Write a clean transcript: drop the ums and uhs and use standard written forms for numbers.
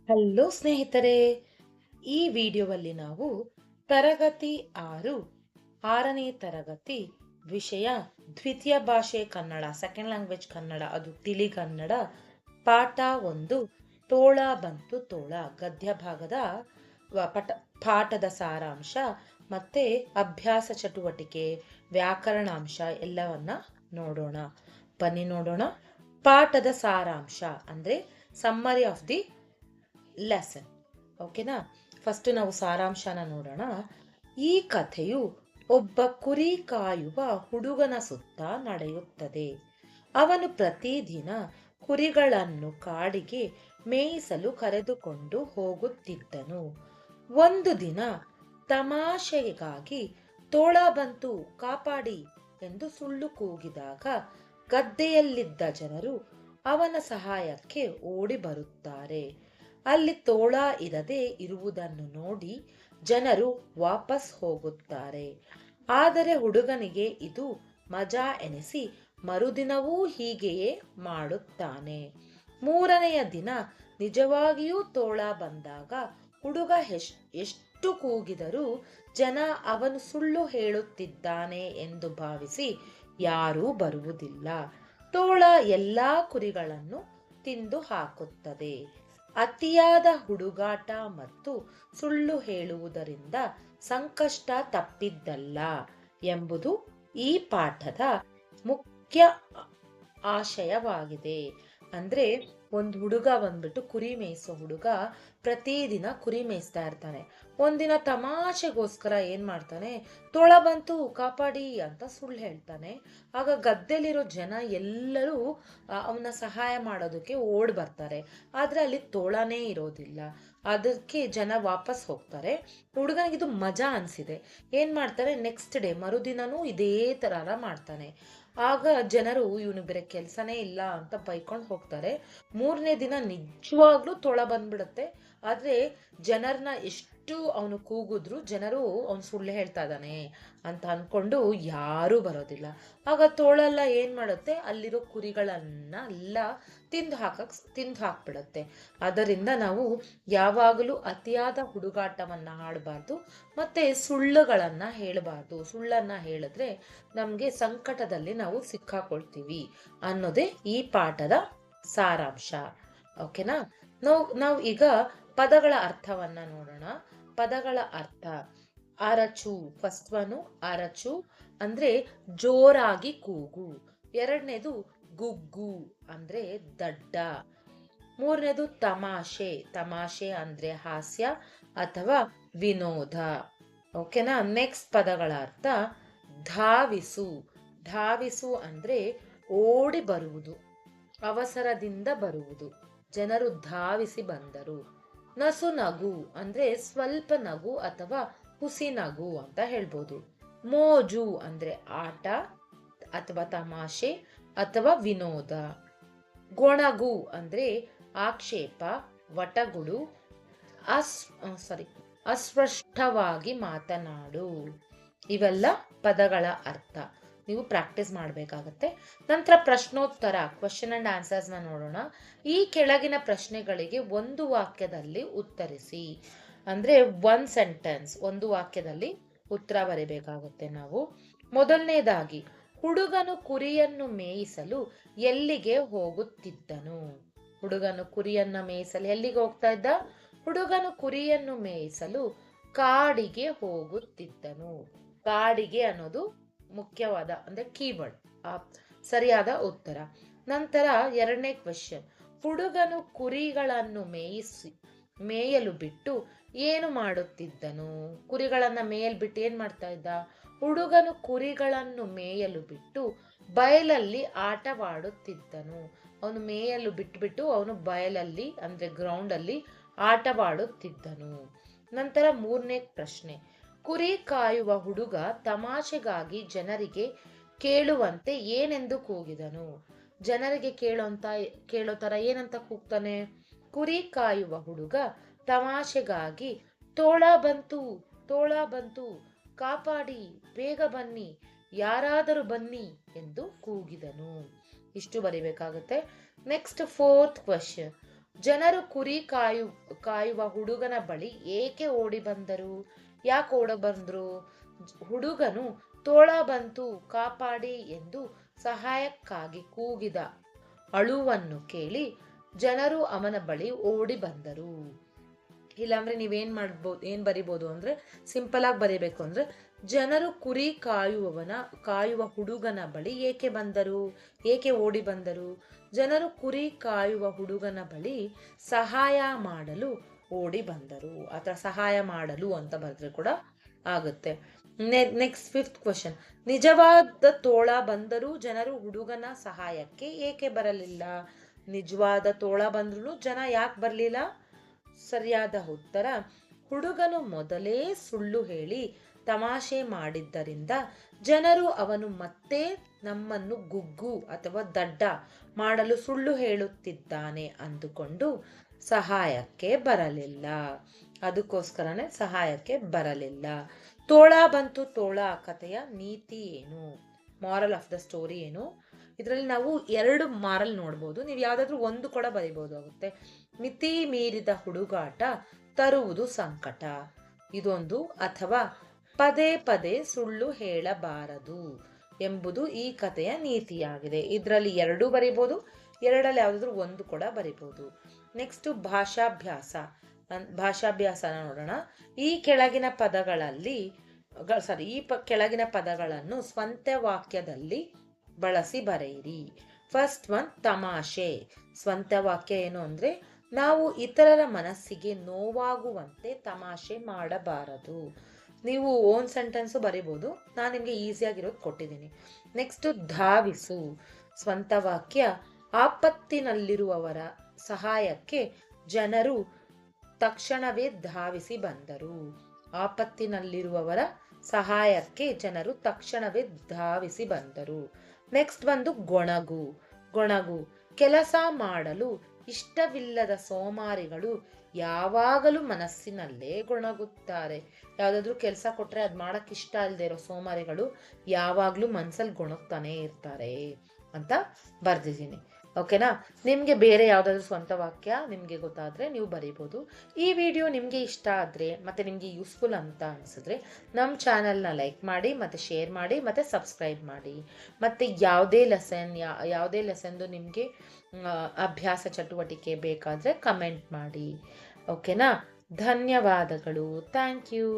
Hello ಸ್ನೇಹಿತರೆ, ಈ ವಿಡಿಯೋದಲ್ಲಿ ನಾವು ತರಗತಿ 6 6ನೇ ತರಗತಿ ವಿಷಯ ದ್ವಿತೀಯ ಭಾಷೆ ಕನ್ನಡ ಸೆಕೆಂಡ್ ಲ್ಯಾಂಗ್ವೇಜ್ ಕನ್ನಡ ಅದು ತಿಳಿಗನ್ನಡ ಪಾಠ 1 ತೋಳ ಬಂತು ತೋಳ ಗದ್ಯ ಭಾಗದ ಪಾಠದ ಸಾರಾಂಶ ಮತ್ತೆ ಅಭ್ಯಾಸ ಚಟುವಟಿಕೆ ವ್ಯಾಕರಣಾಂಶ ಎಲ್ಲವನ್ನ ನೋಡೋಣ. ಬನ್ನಿ ನೋಡೋಣ. ಪಾಠದ ಸಾರಾಂಶ ಅಂದ್ರೆ ಸಮ್ಮರಿ ಆಫ್ ದಿ ಲೆಸನ್. ಓಕೆನಾ? ಫಸ್ಟ್ ನಾವು ಸಾರಾಂಶನ ನೋಡೋಣ. ಈ ಕಥೆಯು ಒಬ್ಬ ಕುರಿ ಕಾಯುವ ಹುಡುಗನ ಸುತ್ತ ನಡೆಯುತ್ತದೆ. ಅವನು ಪ್ರತಿದಿನ ಕುರಿಗಳನ್ನು ಕಾಡಿಗೆ ಮೇಯಿಸಲು ಕರೆದುಕೊಂಡು ಹೋಗುತ್ತಿದ್ದನು. ಒಂದು ದಿನ ತಮಾಷೆಗಾಗಿ ತೋಳ ಬಂತು ಕಾಪಾಡಿ ಎಂದು ಸುಳ್ಳು ಕೂಗಿದಾಗ ಗದ್ದೆಯಲ್ಲಿದ್ದ ಜನರು ಅವನ ಸಹಾಯಕ್ಕೆ ಓಡಿ ಬರುತ್ತಾರೆ. ಅಲ್ಲಿ ತೋಳ ಇರದೆ ಇರುವುದನ್ನು ನೋಡಿ ಜನರು ವಾಪಸ್ ಹೋಗುತ್ತಾರೆ. ಆದರೆ ಹುಡುಗನಿಗೆ ಇದು ಮಜಾ ಎನಿಸಿ ಮರುದಿನವೂ ಹೀಗೆಯೇ ಮಾಡುತ್ತಾನೆ. ಮೂರನೆಯ ದಿನ ನಿಜವಾಗಿಯೂ ತೋಳ ಬಂದಾಗ ಹುಡುಗ ಎಷ್ಟು ಕೂಗಿದರೂ ಜನ ಅವನು ಸುಳ್ಳು ಹೇಳುತ್ತಿದ್ದಾನೆ ಎಂದು ಭಾವಿಸಿ ಯಾರೂ ಬರುವುದಿಲ್ಲ. ತೋಳ ಎಲ್ಲಾ ಕುರಿಗಳನ್ನು ತಿಂದು ಹಾಕುತ್ತದೆ. ಅತಿಯಾದ ಹುಡುಗಾಟ ಮತ್ತು ಸುಳ್ಳು ಹೇಳುವುದರಿಂದ ಸಂಕಷ್ಟ ತಪ್ಪಿದ್ದಲ್ಲ ಎಂಬುದು ಈ ಪಾಠದ ಮುಖ್ಯ ಆಶಯವಾಗಿದೆ. ಅಂದ್ರೆ ಒಂದು ಹುಡುಗ ಬಂದ್ಬಿಟ್ಟು ಕುರಿ ಮೇಯಿಸೋ ಹುಡುಗ ಪ್ರತಿದಿನ ಕುರಿ ಮೇಯಿಸ್ತಾ ಇರ್ತಾನೆ. ಒಂದಿನ ತಮಾಷೆಗೋಸ್ಕರ ಏನ್ ಮಾಡ್ತಾನೆ, ತೋಳ ಬಂತು ಕಾಪಾಡಿ ಅಂತ ಸುಳ್ಳು ಹೇಳ್ತಾನೆ. ಆಗ ಗದ್ದೆಲಿರೋ ಜನ ಎಲ್ಲರೂ ಅವನ ಸಹಾಯ ಮಾಡೋದಕ್ಕೆ ಓಡ್ ಬರ್ತಾರೆ. ಆದ್ರೆ ಅಲ್ಲಿ ತೋಳನೇ ಇರೋದಿಲ್ಲ. ಅದಕ್ಕೆ ಜನ ವಾಪಸ್ ಹೋಗ್ತಾರೆ. ಹುಡುಗನಿಗಿದು ಮಜಾ ಅನ್ಸಿದೆ. ಏನ್ ಮಾಡ್ತಾರೆ, ನೆಕ್ಸ್ಟ್ ಡೇ ಮರುದಿನನೂ ಇದೇ ತರ ಮಾಡ್ತಾನೆ. ಆಗ ಜನರು ಇವನು ಬೇರೆ ಕೆಲ್ಸನೇ ಇಲ್ಲ ಅಂತ ಬೈಕೊಂಡು ಹೋಗ್ತಾರೆ. ಮೂರನೇ ದಿನ ನಿಜವಾಗ್ಲೂ ತೋಳ ಬಂದ್ಬಿಡುತ್ತೆ. ಆದ್ರೆ ಜನರನ್ನ ಎಷ್ಟು ಅವನು ಕೂಗಿದ್ರು ಜನರು ಅವನು ಸುಳ್ಳು ಹೇಳ್ತಾ ಇದ್ದಾನೆ ಅಂತ ಅನ್ಕೊಂಡು ಯಾರೂ ಬರೋದಿಲ್ಲ. ಆಗ ತೋಳೆಲ್ಲ ಏನ್ ಮಾಡುತ್ತೆ, ಅಲ್ಲಿರೋ ಕುರಿಗಳನ್ನ ಎಲ್ಲ ತಿಂದು ಹಾಕ್ಬಿಡತ್ತೆ. ಅದರಿಂದ ನಾವು ಯಾವಾಗಲೂ ಅತಿಯಾದ ಹುಡುಗಾಟವನ್ನ ಆಡಬಾರ್ದು ಮತ್ತೆ ಸುಳ್ಳುಗಳನ್ನ ಹೇಳಬಾರ್ದು. ಸುಳ್ಳನ್ನ ಹೇಳಿದ್ರೆ ನಮ್ಗೆ ಸಂಕಟದಲ್ಲಿ ನಾವು ಸಿಕ್ಕಾಕೊಳ್ತೀವಿ ಅನ್ನೋದೇ ಈ ಪಾಠದ ಸಾರಾಂಶ. ಓಕೆನಾ? ನಾವು ಈಗ ಪದಗಳ ಅರ್ಥವನ್ನ ನೋಡೋಣ. ಪದಗಳ ಅರ್ಥ: ಅರಚು, ಫಸ್ಟ್ ಒನ್ ಅರಚು ಅಂದ್ರೆ ಜೋರಾಗಿ ಕೂಗು. ಎರಡನೇದು ಗುಗ್ಗು ಅಂದ್ರೆ ದಡ್ಡ. ಮೂರನೇದು ತಮಾಷೆ, ತಮಾಷೆ ಅಂದ್ರೆ ಹಾಸ್ಯ ಅಥವಾ ವಿನೋದ. ಓಕೆನಾ? ನೆಕ್ಸ್ಟ್ ಪದಗಳ ಅರ್ಥ: ಧಾವಿಸು, ಧಾವಿಸು ಅಂದ್ರೆ ಓಡಿ ಬರುವುದು, ಅವಸರದಿಂದ ಬರುವುದು, ಜನರು ಧಾವಿಸಿ ಬಂದರು. ನಸು ನಗು ಅಂದ್ರೆ ಸ್ವಲ್ಪ ನಗು ಅಥವಾ ಹುಸಿ ನಗು ಅಂತ ಹೇಳ್ಬೋದು. ಮೋಜು ಅಂದ್ರೆ ಆಟ ಅಥವಾ ತಮಾಷೆ ಅಥವಾ ವಿನೋದ. ಗೊಣಗು ಅಂದ್ರೆ ಆಕ್ಷೇಪ, ವಟಗುಡು, ಅಸ್ಪಷ್ಟವಾಗಿ ಮಾತನಾಡು. ಇವೆಲ್ಲ ಪದಗಳ ಅರ್ಥ. ನೀವು ಪ್ರಾಕ್ಟೀಸ್ ಮಾಡಬೇಕಾಗತ್ತೆ. ನಂತರ ಪ್ರಶ್ನೋತ್ತರ, ಕ್ವಶನ್ ಅಂಡ್ ಆನ್ಸರ್ಸ್ ನ ನೋಡೋಣ. ಈ ಕೆಳಗಿನ ಪ್ರಶ್ನೆಗಳಿಗೆ ಒಂದು ವಾಕ್ಯದಲ್ಲಿ ಉತ್ತರಿಸಿ. ಅಂದ್ರೆ ಒನ್ ಸೆಂಟೆನ್ಸ್, ಒಂದು ವಾಕ್ಯದಲ್ಲಿ ಉತ್ತರ ಬರೀಬೇಕಾಗುತ್ತೆ ನಾವು. ಮೊದಲನೇದಾಗಿ, ಹುಡುಗನು ಕುರಿಯನ್ನು ಮೇಯಿಸಲು ಎಲ್ಲಿಗೆ ಹೋಗುತ್ತಿದ್ದನು? ಹುಡುಗನು ಕುರಿಯನ್ನ ಮೇಯಿಸಲು ಎಲ್ಲಿಗೆ ಹೋಗ್ತಾ ಇದ್ದ? ಹುಡುಗನು ಕುರಿಯನ್ನು ಮೇಯಿಸಲು ಕಾಡಿಗೆ ಹೋಗುತ್ತಿದ್ದನು. ಕಾಡಿಗೆ ಅನ್ನೋದು ಮುಖ್ಯವಾದ ಅಂದ್ರೆ ಕೀವರ್ಡ್, ಸರಿಯಾದ ಉತ್ತರ. ನಂತರ ಎರಡನೇ ಕ್ವೆಶ್ಚನ್, ಹುಡುಗನು ಕುರಿಗಳನ್ನು ಮೇಯಲು ಬಿಟ್ಟು ಏನು ಮಾಡುತ್ತಿದ್ದನು? ಕುರಿಗಳನ್ನ ಮೇಯಲು ಬಿಟ್ಟು ಏನ್ ಮಾಡ್ತಾ ಇದ್ದ? ಹುಡುಗನು ಕುರಿಗಳನ್ನು ಮೇಯಲು ಬಿಟ್ಟು ಬಯಲಲ್ಲಿ ಆಟವಾಡುತ್ತಿದ್ದನು. ಅವನು ಮೇಯಲು ಬಿಟ್ಟು ಅವನು ಬಯಲಲ್ಲಿ ಅಂದ್ರೆ ಗ್ರೌಂಡ್ ಅಲ್ಲಿ ಆಟವಾಡುತ್ತಿದ್ದನು. ನಂತರ ಮೂರನೇ ಪ್ರಶ್ನೆ, ಕುರಿ ಕಾಯುವ ಹುಡುಗ ತಮಾಷೆಗಾಗಿ ಜನರಿಗೆ ಕೇಳುವಂತೆ ಏನೆಂದು ಕೂಗಿದನು? ಜನರಿಗೆ ಕೇಳೋ ತರ ಏನಂತ ಕೂಗ್ತಾನೆ? ಕುರಿ ಕಾಯುವ ಹುಡುಗ ತಮಾಷೆಗಾಗಿ ತೋಳ ಬಂತು, ತೋಳ ಬಂತು, ಕಾಪಾಡಿ, ಬೇಗ ಬನ್ನಿ, ಯಾರಾದರೂ ಬನ್ನಿ ಎಂದು ಕೂಗಿದನು. ಇಷ್ಟು ಬರಿಬೇಕಾಗುತ್ತೆ. ನೆಕ್ಸ್ಟ್ ಫೋರ್ತ್ ಕ್ವಶನ್, ಜನರು ಕುರಿ ಕಾಯುವ ಹುಡುಗನ ಬಳಿ ಏಕೆ ಓಡಿ ಬಂದರು? ಯಾಕೆ ಓಡ ಬಂದ್ರು? ಹುಡುಗನು ತೋಳ ಬಂತು ಕಾಪಾಡಿ ಎಂದು ಸಹಾಯಕ್ಕಾಗಿ ಕೂಗಿದ ಅಳುವನ್ನು ಕೇಳಿ ಜನರು ಅವನ ಬಳಿ ಓಡಿ ಬಂದರು. ಇಲ್ಲಾಂದ್ರೆ ನೀವೇನ್ ಮಾಡ್ಬೋದು, ಏನ್ ಬರಿಬೋದು ಅಂದ್ರೆ ಸಿಂಪಲ್ ಆಗಿ ಬರಿಬೇಕು ಅಂದ್ರೆ, ಜನರು ಕುರಿ ಕಾಯುವ ಹುಡುಗನ ಬಳಿ ಏಕೆ ಬಂದರು? ಏಕೆ ಓಡಿ ಬಂದರು? ಜನರು ಕುರಿ ಕಾಯುವ ಹುಡುಗನ ಬಳಿ ಸಹಾಯ ಮಾಡಲು ಓಡಿ ಬಂದರು. ಅಥವಾ ಸಹಾಯ ಮಾಡಲು ಅಂತ ಬರೆದ್ರೆ ಕೂಡ ಆಗುತ್ತೆ. Next 5th question. ನಿಜವಾದ ತೋಳ ಬಂದರೂ ಜನರು ಹುಡುಗನ ಸಹಾಯಕ್ಕೆ ಏಕೆ ಬರಲಿಲ್ಲ? ನಿಜವಾದ ತೋಳ ಬಂದ್ರು ಜನ ಯಾಕೆ ಬರಲಿಲ್ಲ? ಸರಿಯಾದ ಉತ್ತರ, ಹುಡುಗನು ಮೊದಲೇ ಸುಳ್ಳು ಹೇಳಿ ತಮಾಷೆ ಮಾಡಿದ್ದರಿಂದ ಜನರು ಅವನು ಮತ್ತೆ ನಮ್ಮನ್ನು ಗುಗ್ಗು ಅಥವಾ ದಡ್ಡ ಮಾಡಲು ಸುಳ್ಳು ಹೇಳುತ್ತಿದ್ದಾನೆ ಅಂದುಕೊಂಡು ಸಹಾಯಕ್ಕೆ ಬರಲಿಲ್ಲ. ಅದಕ್ಕೋಸ್ಕರನೇ ಸಹಾಯಕ್ಕೆ ಬರಲಿಲ್ಲ. ತೋಳ ಬಂತು ತೋಳ ಕಥೆಯ ನೀತಿ ಏನು? ಮಾರಲ್ ಆಫ್ ದ ಸ್ಟೋರಿ ಏನು? ಇದರಲ್ಲಿ ನಾವು 2 ಮಾರಲ್ ನೋಡ್ಬೋದು. ನೀವು ಯಾವ್ದಾದ್ರು ಒಂದು ಕೂಡ ಬರಿಬಹುದು ಆಗುತ್ತೆ. ಮಿತಿ ಮೀರಿದ ಹುಡುಗಾಟ ತರುವುದು ಸಂಕಟ, ಇದೊಂದು. ಅಥವಾ ಪದೇ ಪದೇ ಸುಳ್ಳು ಹೇಳಬಾರದು ಎಂಬುದು ಈ ಕಥೆಯ ನೀತಿಯಾಗಿದೆ. ಇದರಲ್ಲಿ 2 ಬರಿಬಹುದು, 2ರಲ್ಲಿ ಯಾವ್ದಾದ್ರು ಒಂದು ಕೂಡ ಬರಿಬಹುದು. ನೆಕ್ಸ್ಟ್ ಭಾಷಾಭ್ಯಾಸನ ನೋಡೋಣ. ಈ ಕೆಳಗಿನ ಪದಗಳನ್ನು ಸ್ವಂತ ವಾಕ್ಯದಲ್ಲಿ ಬಳಸಿ ಬರೆಯಿರಿ. ಫಸ್ಟ್ ಒನ್, ತಮಾಷೆ. ಸ್ವಂತ ವಾಕ್ಯ ಏನು ಅಂದ್ರೆ, ನಾವು ಇತರರ ಮನಸ್ಸಿಗೆ ನೋವಾಗುವಂತೆ ತಮಾಷೆ ಮಾಡಬಾರದು. ನೀವು ಓನ್ ಸೆಂಟೆನ್ಸು ಬರಿಬಹುದು, ನಾನು ನಿಮಗೆ ಈಸಿಯಾಗಿರೋದು ಕೊಟ್ಟಿದ್ದೀನಿ. ನೆಕ್ಸ್ಟ್, ಧಾವಿಸು. ಸ್ವಂತ ವಾಕ್ಯ, ಆಪತ್ತಿನಲ್ಲಿರುವವರ ಸಹಾಯಕ್ಕೆ ಜನರು ತಕ್ಷಣವೇ ಧಾವಿಸಿ ಬಂದರು. ಆಪತ್ತಿನಲ್ಲಿರುವವರ ಸಹಾಯಕ್ಕೆ ಜನರು ತಕ್ಷಣವೇ ಧಾವಿಸಿ ಬಂದರು. ನೆಕ್ಸ್ಟ್ ಬಂದು ಗೊಣಗು. ಕೆಲಸ ಮಾಡಲು ಇಷ್ಟವಿಲ್ಲದ ಸೋಮಾರಿಗಳು ಯಾವಾಗಲೂ ಮನಸ್ಸಿನಲ್ಲೇ ಗೊಣಗುತ್ತಾರೆ. ಯಾವ್ದಾದ್ರು ಕೆಲಸ ಕೊಟ್ರೆ ಅದ್ ಮಾಡಕ್ ಇಷ್ಟ ಇಲ್ಲದೆ ಇರೋ ಸೋಮಾರಿಗಳು ಯಾವಾಗ್ಲೂ ಮನ್ಸಲ್ಲಿ ಗೊಣಗ್ತಾನೆ ಇರ್ತಾರೆ ಅಂತ ಬರ್ದಿದ್ದೀನಿ. ಓಕೆನಾ? ನಿಮ್ಗೆ ಬೇರೆ ಯಾವ್ದಾದ್ರು ಸ್ವಂತ ವಾಕ್ಯ ನಿಮ್ಗೆ ಗೊತ್ತಾದ್ರೆ ನೀವು ಬರೀಬಹುದು. ಈ ವಿಡಿಯೋ ನಿಮ್ಗೆ ಇಷ್ಟ ಆದ್ರೆ ಮತ್ತೆ ನಿಮ್ಗೆ ಯೂಸ್ಫುಲ್ ಅಂತ ಅನ್ಸಿದ್ರೆ ನಮ್ಮ ಚಾನಲ್ನ ಲೈಕ್ ಮಾಡಿ, ಮತ್ತೆ ಶೇರ್ ಮಾಡಿ, ಮತ್ತೆ ಸಬ್ಸ್ಕ್ರೈಬ್ ಮಾಡಿ. ಮತ್ತೆ ಯಾವುದೇ ಲೆಸನ್ದು ನಿಮ್ಗೆ ಅಭ್ಯಾಸ ಚಟುವಟಿಕೆ ಬೇಕಾದ್ರೆ ಕಮೆಂಟ್ ಮಾಡಿ. ಓಕೆನಾ? ಧನ್ಯವಾದಗಳು. Thank you.